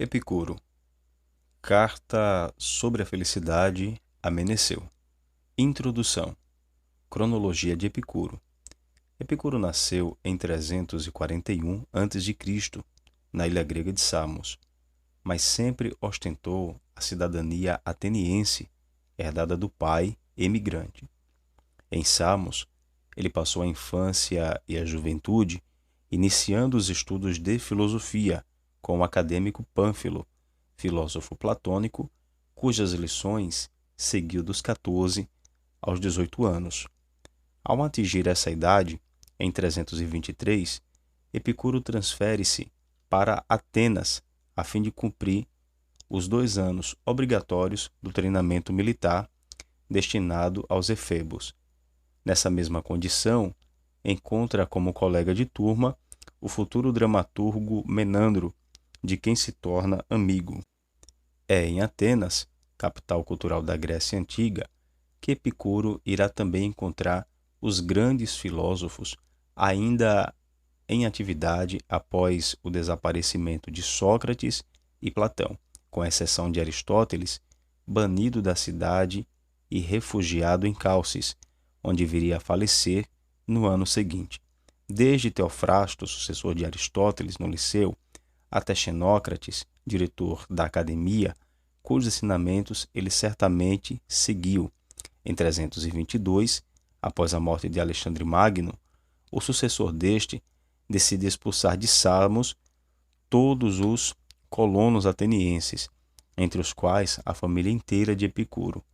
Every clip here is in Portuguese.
Epicuro. Carta sobre a felicidade a Meneceu. Introdução. Cronologia de Epicuro. Epicuro nasceu em 341 a.C., na ilha grega de Samos, mas sempre ostentou a cidadania ateniense, herdada do pai emigrante. Em Samos, ele passou a infância e a juventude iniciando os estudos de filosofia com o acadêmico Pânfilo, filósofo platônico, cujas lições seguiu dos 14 aos 18 anos. Ao atingir essa idade, em 323, Epicuro transfere-se para Atenas a fim de cumprir os 2 anos obrigatórios do treinamento militar destinado aos efebos. Nessa mesma condição, encontra como colega de turma o futuro dramaturgo Menandro, de quem se torna amigo. É em Atenas, capital cultural da Grécia Antiga, que Epicuro irá também encontrar os grandes filósofos ainda em atividade após o desaparecimento de Sócrates e Platão, com exceção de Aristóteles, banido da cidade e refugiado em Calcis, onde viria a falecer no ano seguinte. Desde Teofrasto, sucessor de Aristóteles no Liceu, até Xenócrates, diretor da academia, cujos ensinamentos ele certamente seguiu. Em 322, após a morte de Alexandre Magno, o sucessor deste decide expulsar de Samos todos os colonos atenienses, entre os quais a família inteira de Epicuro.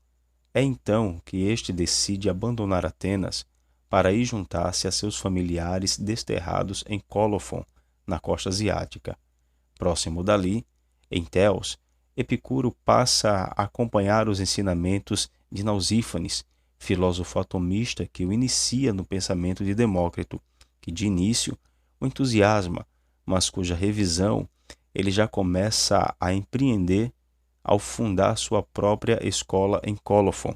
É então que este decide abandonar Atenas para ir juntar-se a seus familiares desterrados em Cólofon, na costa asiática. Próximo dali, em Teos, Epicuro passa a acompanhar os ensinamentos de Nausífanes, filósofo atomista que o inicia no pensamento de Demócrito, que de início o entusiasma, mas cuja revisão ele já começa a empreender ao fundar sua própria escola em Cólofon.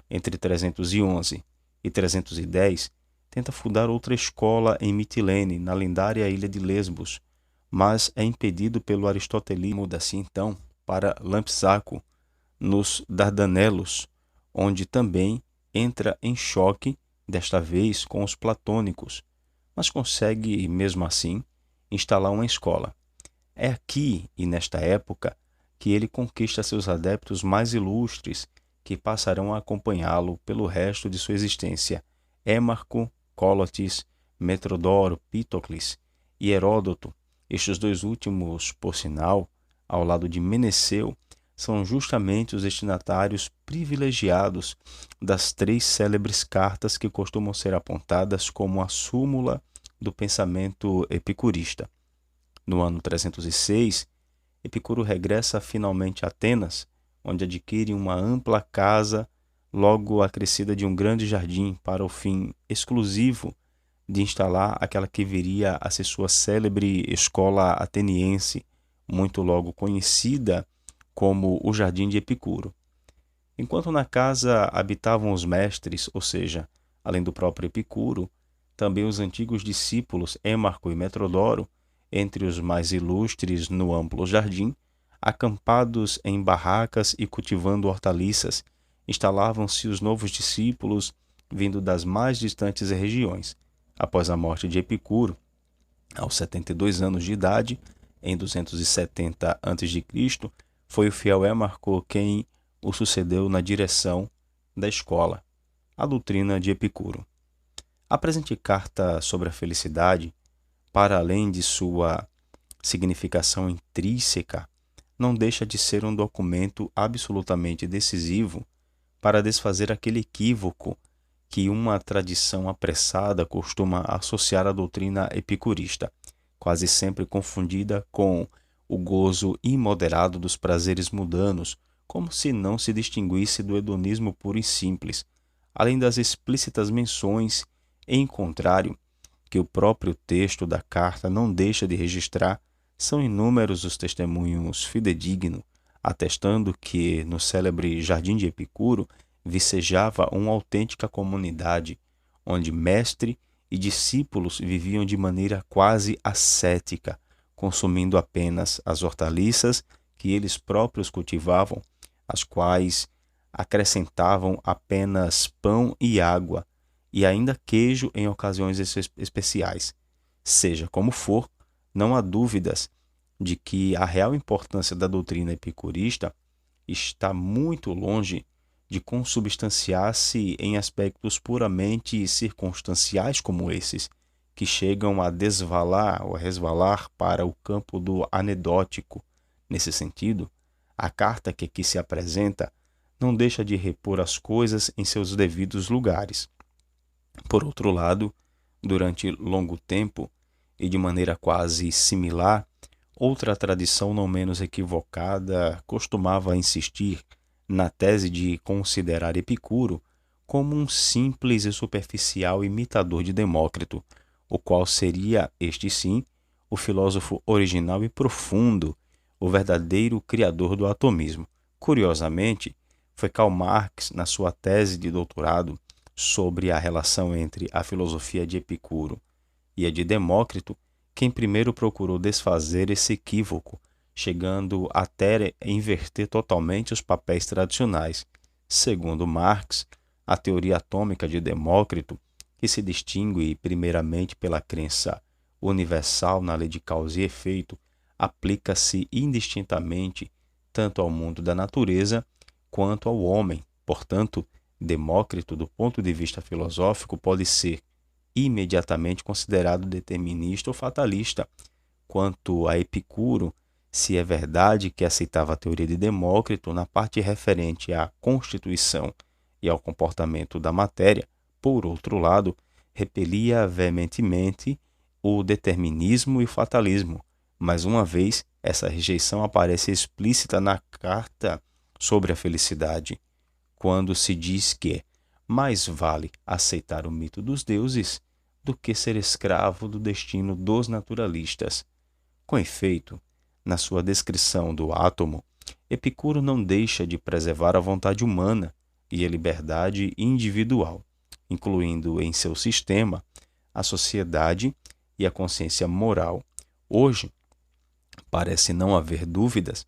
Entre 311 e 310, tenta fundar outra escola em Mitilene, na lendária ilha de Lesbos, mas é impedido pelo aristotelismo. Muda-se então para Lampsaco, nos Dardanelos, onde também entra em choque, desta vez com os platônicos, mas consegue, mesmo assim, instalar uma escola. É aqui e nesta época que ele conquista seus adeptos mais ilustres, que passarão a acompanhá-lo pelo resto de sua existência: Émarco, Cólotes, Metrodoro, Pítocles e Heródoto. Estes 2 últimos, por sinal, ao lado de Meneceu, são justamente os destinatários privilegiados das 3 célebres cartas que costumam ser apontadas como a súmula do pensamento epicurista. No ano 306, Epicuro regressa finalmente a Atenas, onde adquire uma ampla casa, logo acrescida de um grande jardim, para o fim exclusivo de instalar aquela que viria a ser sua célebre escola ateniense, muito logo conhecida como o Jardim de Epicuro. Enquanto na casa habitavam os mestres, ou seja, além do próprio Epicuro, também os antigos discípulos Émarco e Metrodoro, entre os mais ilustres no amplo jardim, acampados em barracas e cultivando hortaliças, instalavam-se os novos discípulos vindo das mais distantes regiões. Após a morte de Epicuro, aos 72 anos de idade, em 270 a.C., foi o fiel Émarco quem o sucedeu na direção da escola, a doutrina de Epicuro. A presente carta sobre a felicidade, para além de sua significação intrínseca, não deixa de ser um documento absolutamente decisivo para desfazer aquele equívoco que uma tradição apressada costuma associar à doutrina epicurista, quase sempre confundida com o gozo imoderado dos prazeres mundanos, como se não se distinguisse do hedonismo puro e simples, além das explícitas menções, em contrário, que o próprio texto da carta não deixa de registrar. São inúmeros os testemunhos fidedignos, atestando que no célebre Jardim de Epicuro vicejava uma autêntica comunidade, onde mestre e discípulos viviam de maneira quase ascética, consumindo apenas as hortaliças que eles próprios cultivavam, as quais acrescentavam apenas pão e água, e ainda queijo em ocasiões especiais. Seja como for, não há dúvidas de que a real importância da doutrina epicurista está muito longe de consubstanciar-se em aspectos puramente circunstanciais como esses, que chegam a desvalar ou a resvalar para o campo do anedótico. Nesse sentido, a carta que aqui se apresenta não deixa de repor as coisas em seus devidos lugares. Por outro lado, durante longo tempo, e de maneira quase similar, outra tradição não menos equivocada costumava insistir na tese de considerar Epicuro como um simples e superficial imitador de Demócrito, o qual seria, este sim, o filósofo original e profundo, o verdadeiro criador do atomismo. Curiosamente, foi Karl Marx, na sua tese de doutorado sobre a relação entre a filosofia de Epicuro e a de Demócrito, quem primeiro procurou desfazer esse equívoco, chegando até a inverter totalmente os papéis tradicionais. Segundo Marx, a teoria atômica de Demócrito, que se distingue primeiramente pela crença universal na lei de causa e efeito, aplica-se indistintamente tanto ao mundo da natureza quanto ao homem. Portanto, Demócrito, do ponto de vista filosófico, pode ser imediatamente considerado determinista ou fatalista. Quanto a Epicuro, se é verdade que aceitava a teoria de Demócrito na parte referente à constituição e ao comportamento da matéria, por outro lado, repelia veementemente o determinismo e o fatalismo. Mais uma vez, essa rejeição aparece explícita na Carta sobre a Felicidade, quando se diz que mais vale aceitar o mito dos deuses do que ser escravo do destino dos naturalistas. Com efeito, na sua descrição do átomo, Epicuro não deixa de preservar a vontade humana e a liberdade individual, incluindo em seu sistema a sociedade e a consciência moral. Hoje, parece não haver dúvidas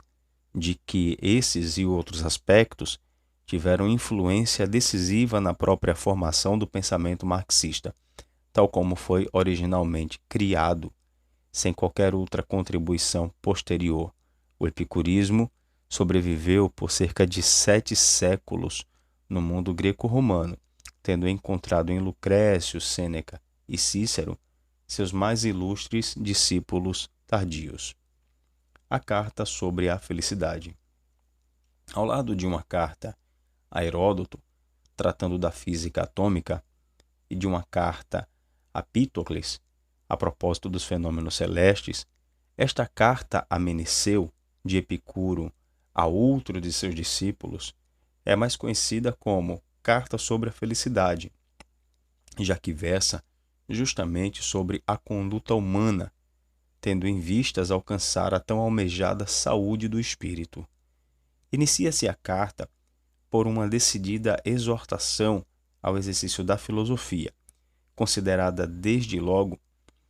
de que esses e outros aspectos tiveram influência decisiva na própria formação do pensamento marxista, tal como foi originalmente criado, sem qualquer outra contribuição posterior. O epicurismo sobreviveu por cerca de 7 séculos no mundo greco-romano, tendo encontrado em Lucrécio, Sêneca e Cícero seus mais ilustres discípulos tardios. A carta sobre a felicidade. Ao lado de uma carta a Heródoto, tratando da física atômica, e de uma carta a Pítocles, a propósito dos fenômenos celestes, esta carta a Meneceu, de Epicuro, a outro de seus discípulos, é mais conhecida como Carta sobre a Felicidade, já que versa justamente sobre a conduta humana, tendo em vistas alcançar a tão almejada saúde do espírito. Inicia-se a carta por uma decidida exortação ao exercício da filosofia, considerada desde logo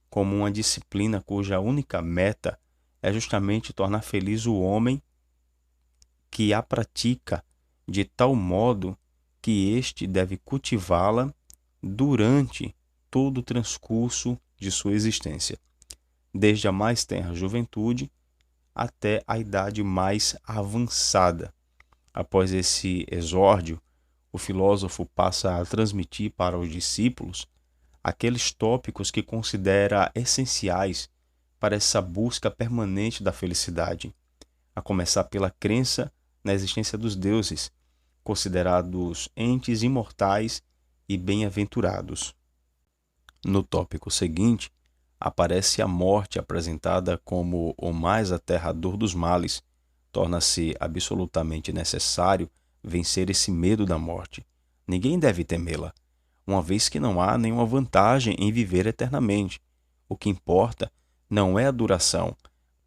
como uma disciplina cuja única meta é justamente tornar feliz o homem que a pratica, de tal modo que este deve cultivá-la durante todo o transcurso de sua existência, desde a mais tenra juventude até a idade mais avançada. Após esse exórdio, o filósofo passa a transmitir para os discípulos aqueles tópicos que considera essenciais para essa busca permanente da felicidade, a começar pela crença na existência dos deuses, considerados entes imortais e bem-aventurados. No tópico seguinte, aparece a morte apresentada como o mais aterrador dos males. Torna-se absolutamente necessário vencer esse medo da morte. Ninguém deve temê-la, uma vez que não há nenhuma vantagem em viver eternamente. O que importa não é a duração.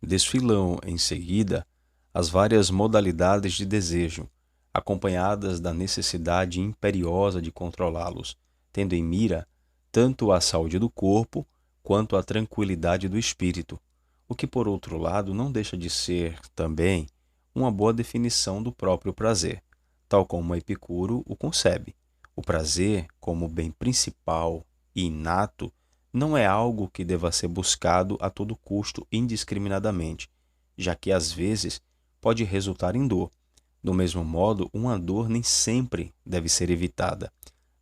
Desfilam em seguida as várias modalidades de desejo, acompanhadas da necessidade imperiosa de controlá-los, tendo em mira tanto a saúde do corpo quanto a tranquilidade do espírito. o que, por outro lado, não deixa de ser também uma boa definição do próprio prazer, tal como Epicuro o concebe. O prazer, como bem principal e inato, não é algo que deva ser buscado a todo custo indiscriminadamente, já que às vezes pode resultar em dor. Do mesmo modo, uma dor nem sempre deve ser evitada,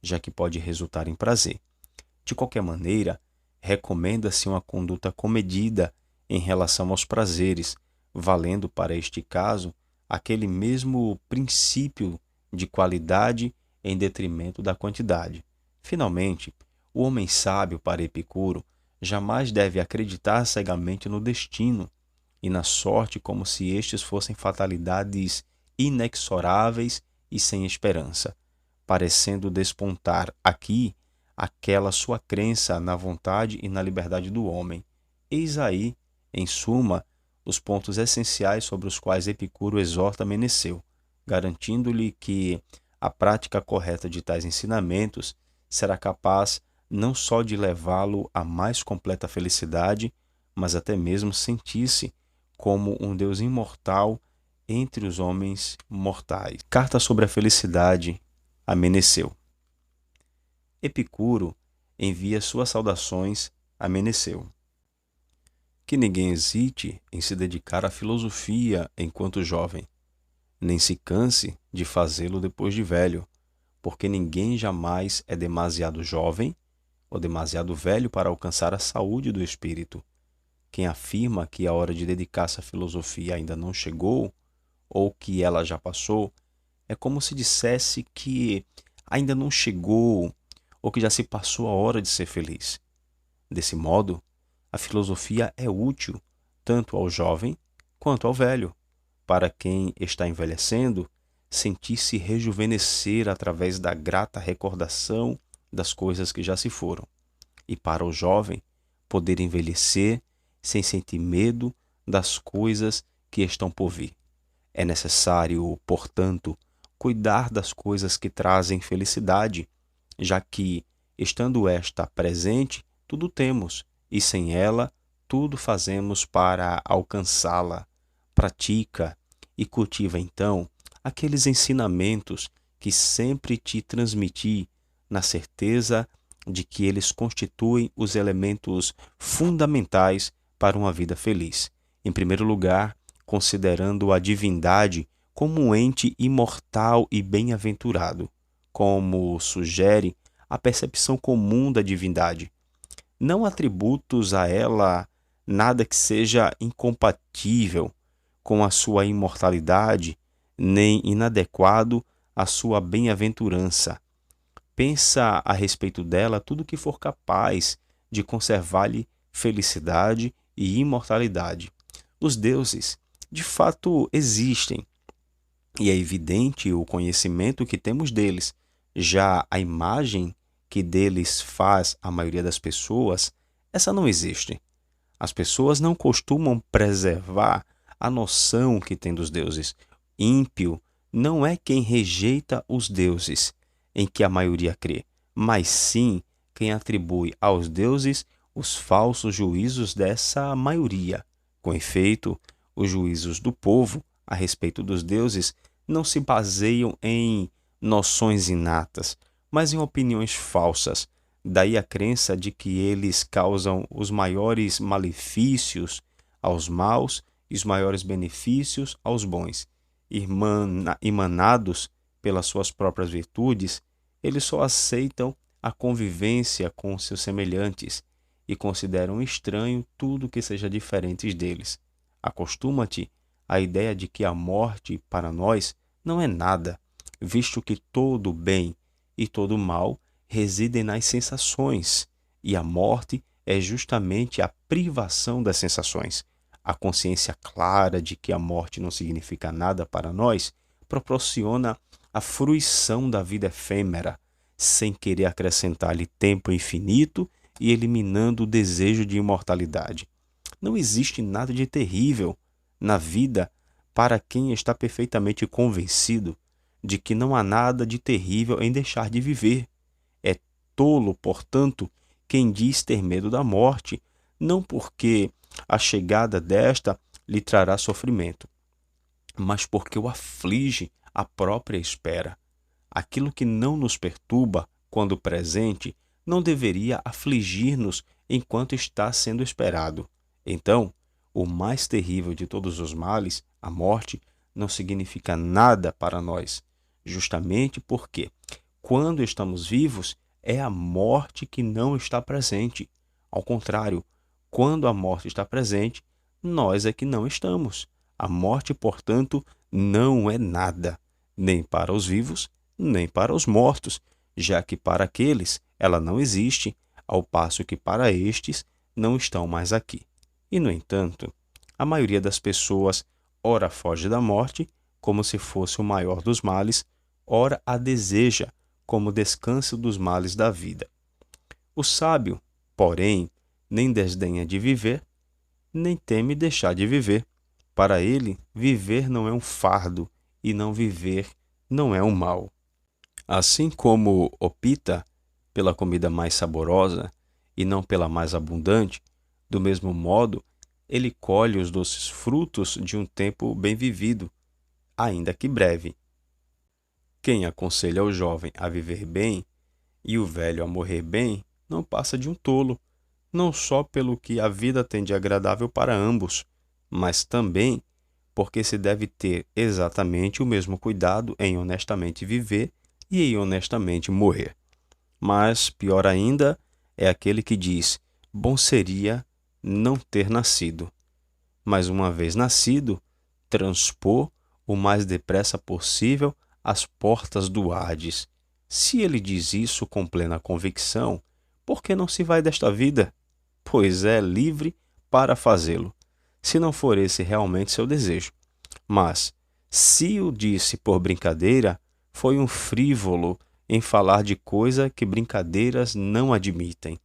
já que pode resultar em prazer. De qualquer maneira, recomenda-se uma conduta comedida em relação aos prazeres, valendo para este caso aquele mesmo princípio de qualidade em detrimento da quantidade. Finalmente, o homem sábio, para Epicuro, jamais deve acreditar cegamente no destino e na sorte como se estes fossem fatalidades inexoráveis e sem esperança, parecendo despontar aqui aquela sua crença na vontade e na liberdade do homem. Eis aí, em suma, os pontos essenciais sobre os quais Epicuro exorta Meneceu, garantindo-lhe que a prática correta de tais ensinamentos será capaz não só de levá-lo à mais completa felicidade, mas até mesmo sentir-se como um Deus imortal entre os homens mortais. Carta sobre a felicidade a Meneceu. Epicuro envia suas saudações a Meneceu. Que ninguém hesite em se dedicar à filosofia enquanto jovem, nem se canse de fazê-lo depois de velho, porque ninguém jamais é demasiado jovem ou demasiado velho para alcançar a saúde do espírito. Quem afirma que a hora de dedicar-se à filosofia ainda não chegou, ou que ela já passou, é como se dissesse que ainda não chegou, ou que já se passou a hora de ser feliz. Desse modo, a filosofia é útil tanto ao jovem quanto ao velho, para quem está envelhecendo, sentir-se rejuvenescer através da grata recordação das coisas que já se foram, e para o jovem poder envelhecer sem sentir medo das coisas que estão por vir. É necessário, portanto, cuidar das coisas que trazem felicidade, já que, estando esta presente, tudo temos, e sem ela, tudo fazemos para alcançá-la. Pratica e cultiva, então, aqueles ensinamentos que sempre te transmiti, na certeza de que eles constituem os elementos fundamentais para uma vida feliz. Em primeiro lugar, considerando a divindade como um ente imortal e bem-aventurado, como sugere a percepção comum da divindade. Não atributos a ela nada que seja incompatível com a sua imortalidade, nem inadequado à sua bem-aventurança. Pensa a respeito dela tudo que for capaz de conservar-lhe felicidade e imortalidade. Os deuses, de fato, existem, e é evidente o conhecimento que temos deles. Já a imagem que deles faz a maioria das pessoas, essa não existe. As pessoas não costumam preservar a noção que tem dos deuses. Ímpio não é quem rejeita os deuses, em que a maioria crê, mas sim quem atribui aos deuses os falsos juízos dessa maioria. Com efeito, os juízos do povo a respeito dos deuses não se baseiam em noções inatas, mas em opiniões falsas. Daí a crença de que eles causam os maiores malefícios aos maus e os maiores benefícios aos bons. Emanados pelas suas próprias virtudes, eles só aceitam a convivência com seus semelhantes e consideram estranho tudo que seja diferente deles. Acostuma-te à ideia de que a morte para nós não é nada, visto que todo o bem e todo o mal residem nas sensações, e a morte é justamente a privação das sensações. A consciência clara de que a morte não significa nada para nós proporciona a fruição da vida efêmera, sem querer acrescentar-lhe tempo infinito e eliminando o desejo de imortalidade. Não existe nada de terrível na vida para quem está perfeitamente convencido de que não há nada de terrível em deixar de viver. É tolo, portanto, quem diz ter medo da morte, não porque a chegada desta lhe trará sofrimento, mas porque o aflige a própria espera. Aquilo que não nos perturba quando presente não deveria afligir-nos enquanto está sendo esperado. Então, o mais terrível de todos os males, a morte, não significa nada para nós, justamente porque, quando estamos vivos, é a morte que não está presente. Ao contrário, quando a morte está presente, nós é que não estamos. A morte, portanto, não é nada, nem para os vivos, nem para os mortos, já que para aqueles ela não existe, ao passo que para estes não estão mais aqui. E, no entanto, a maioria das pessoas ora foge da morte como se fosse o maior dos males, ora a deseja como descanso dos males da vida. O sábio, porém, nem desdenha de viver, nem teme deixar de viver. Para ele, viver não é um fardo e não viver não é um mal. Assim como opta pela comida mais saborosa e não pela mais abundante, do mesmo modo, ele colhe os doces frutos de um tempo bem vivido, ainda que breve. Quem aconselha o jovem a viver bem e o velho a morrer bem, não passa de um tolo, não só pelo que a vida tem de agradável para ambos, mas também porque se deve ter exatamente o mesmo cuidado em honestamente viver e em honestamente morrer. Mas, pior ainda, é aquele que diz: bom seria não ter nascido, mas uma vez nascido, transpor o mais depressa possível as portas do Hades. Se ele diz isso com plena convicção, por que não se vai desta vida? Pois é livre para fazê-lo, se não for esse realmente seu desejo. Mas, se o disse por brincadeira, foi um frívolo em falar de coisa que brincadeiras não admitem.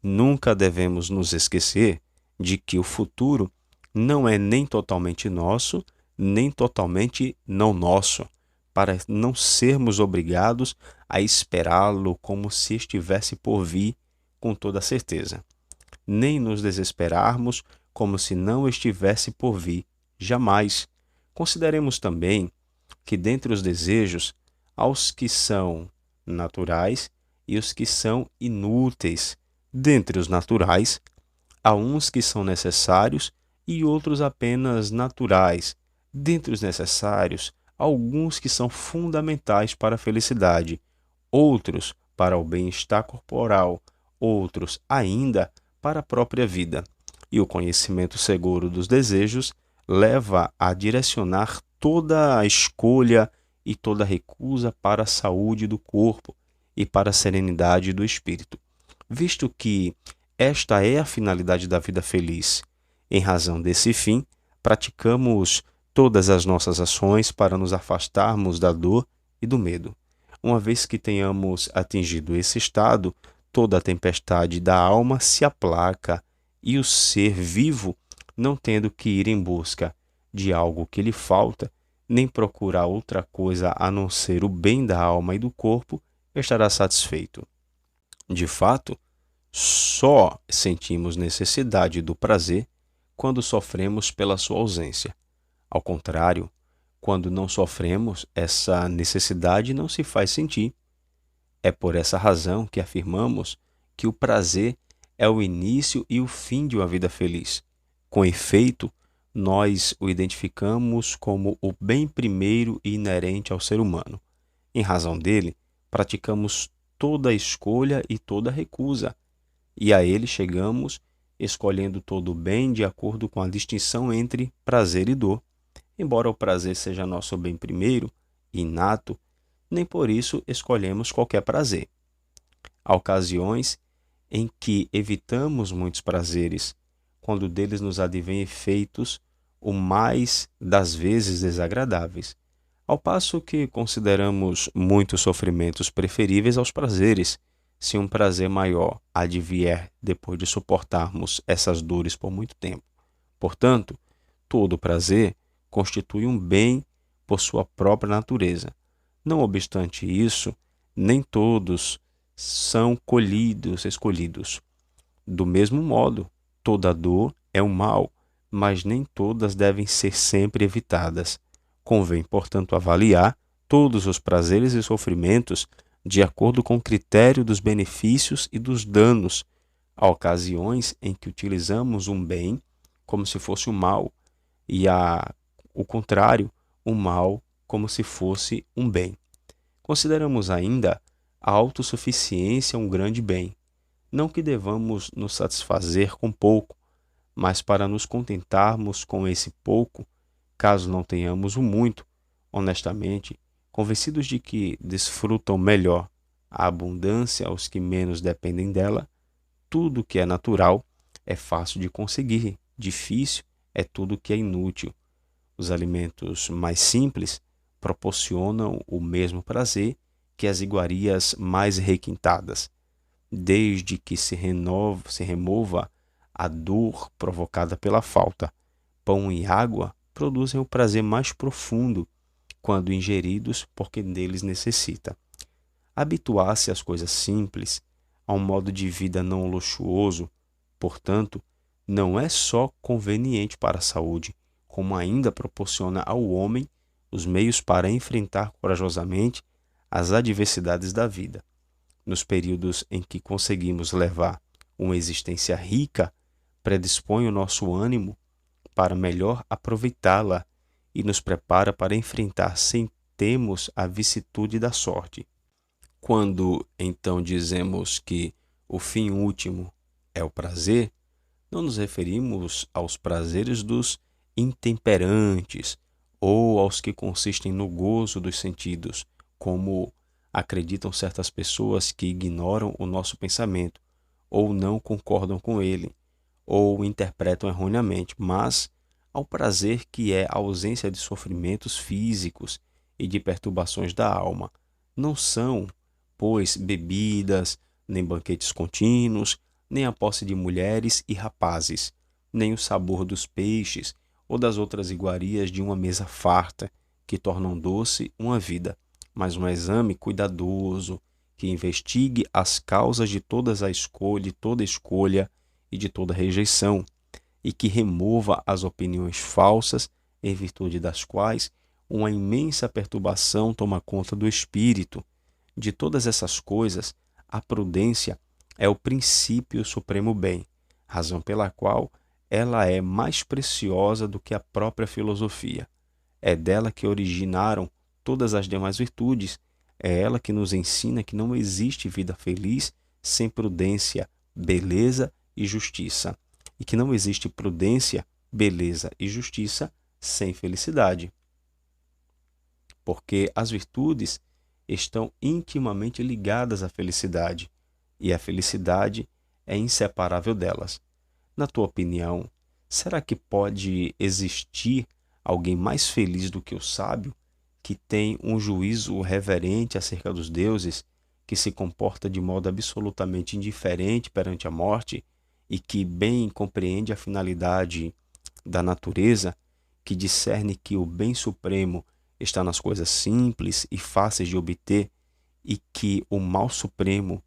Nunca devemos nos esquecer de que o futuro não é nem totalmente nosso, nem totalmente não nosso, para não sermos obrigados a esperá-lo como se estivesse por vir com toda certeza, nem nos desesperarmos como se não estivesse por vir jamais. Consideremos também que dentre os desejos há os que são naturais e os que são inúteis. Dentre os naturais, há uns que são necessários e outros apenas naturais. Dentre os necessários, há alguns que são fundamentais para a felicidade, outros para o bem-estar corporal, outros ainda para a própria vida. E o conhecimento seguro dos desejos leva a direcionar toda a escolha e toda a recusa para a saúde do corpo e para a serenidade do espírito, visto que esta é a finalidade da vida feliz. Em razão desse fim, praticamos todas as nossas ações para nos afastarmos da dor e do medo. Uma vez que tenhamos atingido esse estado, toda a tempestade da alma se aplaca e o ser vivo, não tendo que ir em busca de algo que lhe falta, nem procurar outra coisa a não ser o bem da alma e do corpo, estará satisfeito. De fato, só sentimos necessidade do prazer quando sofremos pela sua ausência. Ao contrário, quando não sofremos, essa necessidade não se faz sentir. É por essa razão que afirmamos que o prazer é o início e o fim de uma vida feliz. Com efeito, nós o identificamos como o bem primeiro e inerente ao ser humano. Em razão dele, praticamos toda a escolha e toda a recusa, e a ele chegamos escolhendo todo o bem de acordo com a distinção entre prazer e dor. Embora o prazer seja nosso bem primeiro, inato, nem por isso escolhemos qualquer prazer. Há ocasiões em que evitamos muitos prazeres, quando deles nos advêm efeitos, o mais das vezes desagradáveis, ao passo que consideramos muitos sofrimentos preferíveis aos prazeres, se um prazer maior advier depois de suportarmos essas dores por muito tempo. Portanto, todo prazer constitui um bem por sua própria natureza. Não obstante isso, nem todos são escolhidos. Do mesmo modo, Toda dor é um mal, mas nem todas devem ser sempre evitadas. Convém, portanto, avaliar todos os prazeres e sofrimentos de acordo com o critério dos benefícios e dos danos. Há ocasiões em que utilizamos um bem como se fosse um mal, e o contrário, um mal como se fosse um bem. Consideramos ainda a autossuficiência um grande bem. Não que devamos nos satisfazer com pouco, mas para nos contentarmos com esse pouco, caso não tenhamos o muito, honestamente, convencidos de que desfrutam melhor a abundância aos que menos dependem dela. Tudo que é natural é fácil de conseguir, difícil é tudo que é inútil. Os alimentos mais simples proporcionam o mesmo prazer que as iguarias mais requintadas, desde que se remova a dor provocada pela falta. Pão e água produzem o prazer mais profundo quando ingeridos por quem deles necessita. Habituar-se às coisas simples, a um modo de vida não luxuoso, portanto, não é só conveniente para a saúde, como ainda proporciona ao homem os meios para enfrentar corajosamente as adversidades da vida. Nos períodos em que conseguimos levar uma existência rica, predispõe o nosso ânimo para melhor aproveitá-la e nos prepara para enfrentar sem termos a vicissitude da sorte. Quando então dizemos que o fim último é o prazer, não nos referimos aos prazeres dos intemperantes ou aos que consistem no gozo dos sentidos, como acreditam certas pessoas que ignoram o nosso pensamento, ou não concordam com ele, ou o interpretam erroneamente, mas ao prazer que é a ausência de sofrimentos físicos e de perturbações da alma. Não são, pois, bebidas, nem banquetes contínuos, nem a posse de mulheres e rapazes, nem o sabor dos peixes ou das outras iguarias de uma mesa farta, que tornam doce uma vida, mas um exame cuidadoso, que investigue as causas de toda escolha e de toda rejeição, e que remova as opiniões falsas, em virtude das quais uma imensa perturbação toma conta do espírito. De todas essas coisas, a prudência é o princípio supremo bem, razão pela qual ela é mais preciosa do que a própria filosofia. É dela que originaram todas as demais virtudes. É ela que nos ensina que não existe vida feliz sem prudência, beleza e justiça, e que não existe prudência, beleza e justiça sem felicidade. Porque as virtudes estão intimamente ligadas à felicidade, e a felicidade é inseparável delas. Na tua opinião, será que pode existir alguém mais feliz do que o sábio, que tem um juízo reverente acerca dos deuses, que se comporta de modo absolutamente indiferente perante a morte e que bem compreende a finalidade da natureza, que discerne que o bem supremo está nas coisas simples e fáceis de obter e que o mal supremo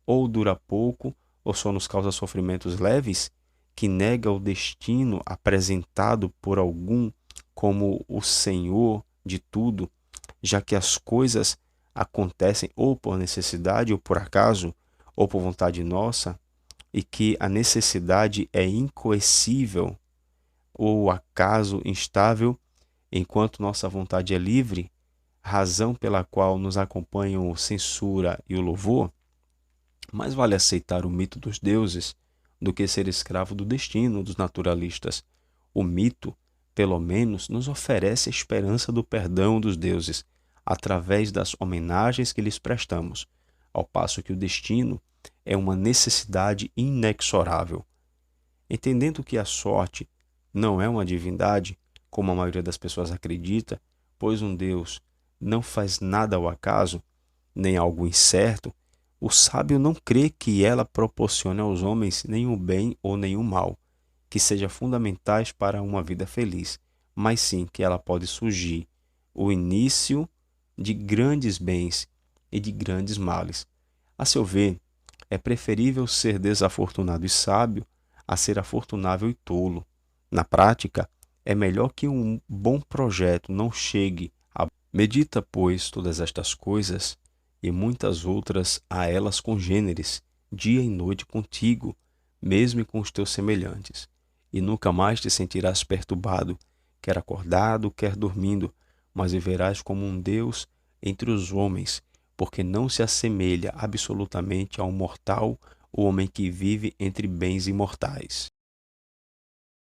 ou dura pouco ou só nos causa sofrimentos leves, que nega o destino apresentado por algum como o Senhor de tudo, já que as coisas acontecem ou por necessidade ou por acaso, ou por vontade nossa, e que a necessidade é incoercível ou o acaso instável, enquanto nossa vontade é livre, razão pela qual nos acompanham a censura e o louvor. Mais vale aceitar o mito dos deuses do que ser escravo do destino dos naturalistas. O mito, pelo menos, nos oferece a esperança do perdão dos deuses, através das homenagens que lhes prestamos, ao passo que o destino é uma necessidade inexorável. Entendendo que a sorte não é uma divindade, como a maioria das pessoas acredita, pois um Deus não faz nada ao acaso, nem algo incerto, o sábio não crê que ela proporcione aos homens nenhum bem ou nenhum mal, que seja fundamentais para uma vida feliz, mas sim que ela pode surgir o início de grandes bens e de grandes males. A seu ver, é preferível ser desafortunado e sábio a ser afortunável e tolo. Na prática, é melhor que um bom projeto não chegue a... Medita, pois, todas estas coisas e muitas outras a elas congêneres, dia e noite contigo, mesmo e com os teus semelhantes, e nunca mais te sentirás perturbado, quer acordado, quer dormindo, mas viverás como um Deus entre os homens, porque não se assemelha absolutamente a um mortal o homem que vive entre bens imortais.